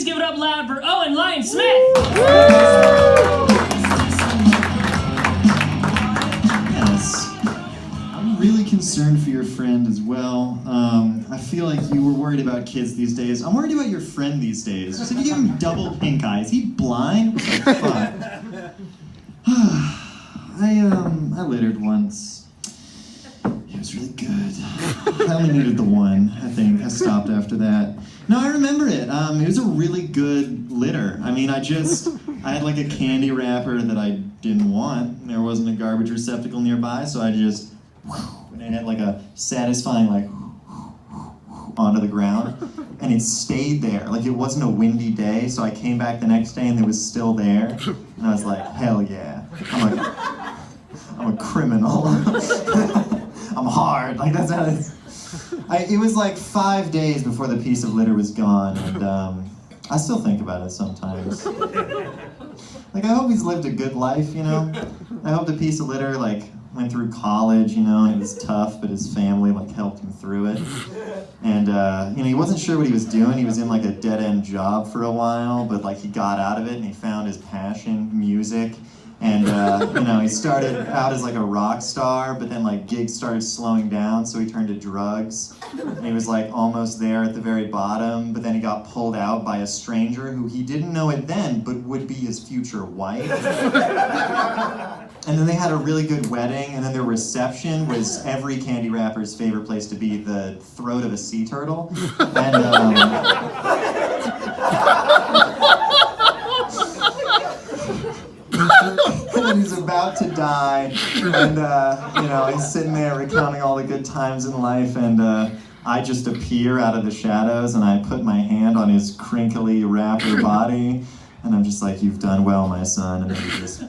give it up loud for Owen Lyon-Smith. Yes. I'm really concerned for your friend as well. I feel like you were worried about kids these days. I'm worried about your friend these days. So if you give him double pink eye, is he blind? What the fuck? I littered once. It was really good. I only needed the one, I think. I stopped after that. No, I remember it. It was a really good litter. I mean, I had like a candy wrapper that I didn't want. There wasn't a garbage receptacle nearby, so I just, and it had like a satisfying like, onto the ground. And it stayed there. Like it wasn't a windy day, so I came back the next day and it was still there. And I was like, hell yeah. I'm a criminal. I'm hard. Like that's how it is. It was like 5 days before the piece of litter was gone, and I still think about it sometimes. Like I hope he's lived a good life, you know? I hope the piece of litter like went through college, you know, and it was tough, but his family like helped him through it. And you know, he wasn't sure what he was doing. He was in like a dead-end job for a while, but like he got out of it and he found his passion, music. And you know, he started out as like a rock star, but then like gigs started slowing down, so he turned to drugs. And he was like almost there at the very bottom, but then he got pulled out by a stranger who he didn't know it then, but would be his future wife. And then they had a really good wedding, and then their reception was every candy wrapper's favorite place to be, the throat of a sea turtle. And and he's about to die, and you know, he's sitting there recounting all the good times in life, and I just appear out of the shadows, and I put my hand on his crinkly wrapper body, and I'm just like, "You've done well, my son," and then he just.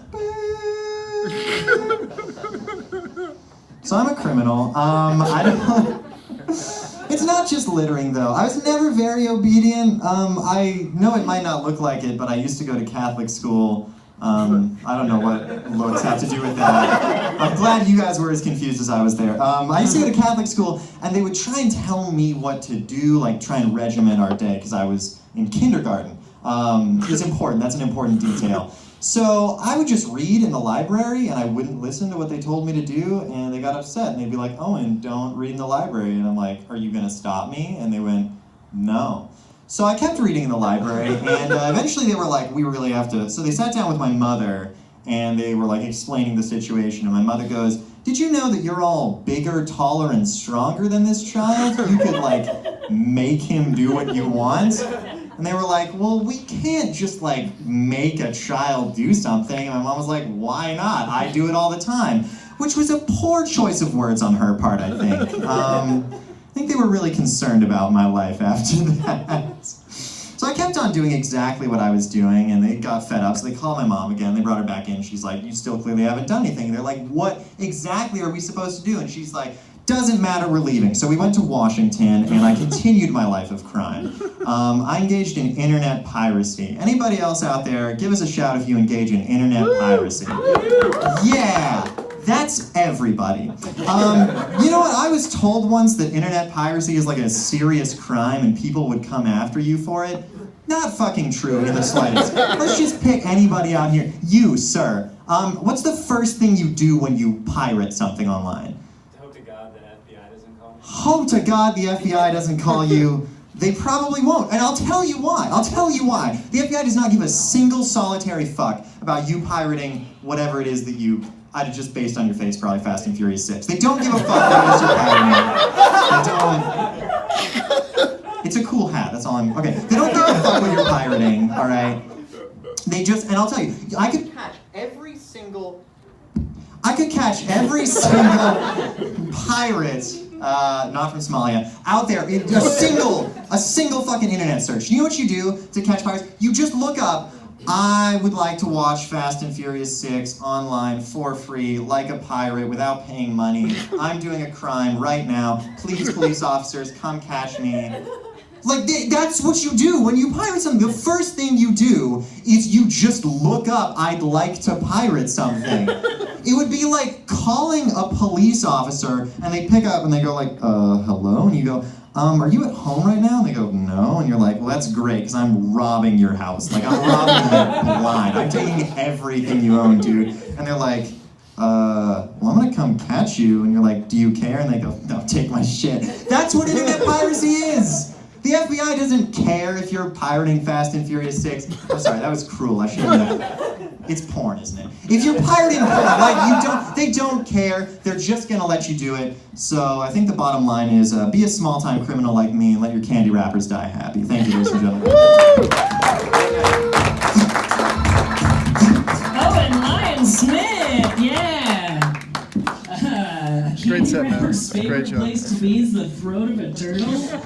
So I'm a criminal. I don't. It's not just littering, though. I was never very obedient. I know it might not look like it, but I used to go to Catholic school. I don't know what looks have to do with that. I'm glad you guys were as confused as I was there. I used to go to Catholic school, and they would try and tell me what to do, like try and regiment our day, because I was in kindergarten. It's important, that's an important detail. So I would just read in the library, and I wouldn't listen to what they told me to do, and they got upset, and they'd be like, "Owen, don't read in the library." And I'm like, "Are you gonna stop me?" And they went, "No." So I kept reading in the library, and eventually they were like, "We really have to..." So they sat down with my mother, and they were like explaining the situation, and my mother goes, "Did you know that you're all bigger, taller, and stronger than this child? You could like make him do what you want?" And they were like, "Well, we can't just like make a child do something." And my mom was like, "Why not? I do it all the time." Which was a poor choice of words on her part, I think. I think they were really concerned about my life after that. So I kept on doing exactly what I was doing, and they got fed up, so they called my mom again. They brought her back in. She's like, "You still clearly haven't done anything." And they're like, "What exactly are we supposed to do?" And she's like, "Doesn't matter, we're leaving." So we went to Washington, and I continued my life of crime. I engaged in internet piracy. Anybody else out there, give us a shout if you engage in internet piracy. Yeah! That's everybody. You know what? I was told once that internet piracy is like a serious crime and people would come after you for it. Not fucking true in the slightest. Let's just pick anybody out here. You, sir. What's the first thing you do when you pirate something online? Hope to God the FBI doesn't call me. Hope to God the FBI doesn't call you. They probably won't, and I'll tell you why. The FBI does not give a single solitary fuck about you pirating whatever it is that you... just based on your face, probably Fast and Furious 6. They don't give a fuck what it is you're pirating. It's a cool hat, that's all I'm... Okay, they don't give a fuck what you're pirating, alright? They just... And I'll tell you, I could catch every single pirate, not from Somalia, out there in a single fucking internet search. You know what you do to catch pirates? You just look up, "I would like to watch Fast and Furious 6 online for free, like a pirate, without paying money. I'm doing a crime right now. Please, police officers, come catch me." Like, that's what you do when you pirate something. The first thing you do is you just look up, "I'd like to pirate something." It would be like calling a police officer, and they pick up and they go like, "Hello?" And you go, are you at home right now? And they go, no. And you're like, well, that's great, because I'm robbing your house. Like, I'm robbing you blind. I'm taking everything you own, dude. And they're like, well, I'm gonna come catch you. And you're like, do you care? And they go, no, take my shit. That's what internet piracy is. The FBI doesn't care if you're pirating Fast and Furious 6. I'm sorry, that was cruel. I shouldn't have. It's porn, isn't it? If you're pirating porn, like, they don't care. They're just gonna let you do it. So I think the bottom line is, be a small-time criminal like me and let your candy wrappers die happy. Thank you, ladies and gentlemen. Owen, Lyon-Smith, yeah. Great set, man. Favorite Great job. place to be is the throat of a turtle.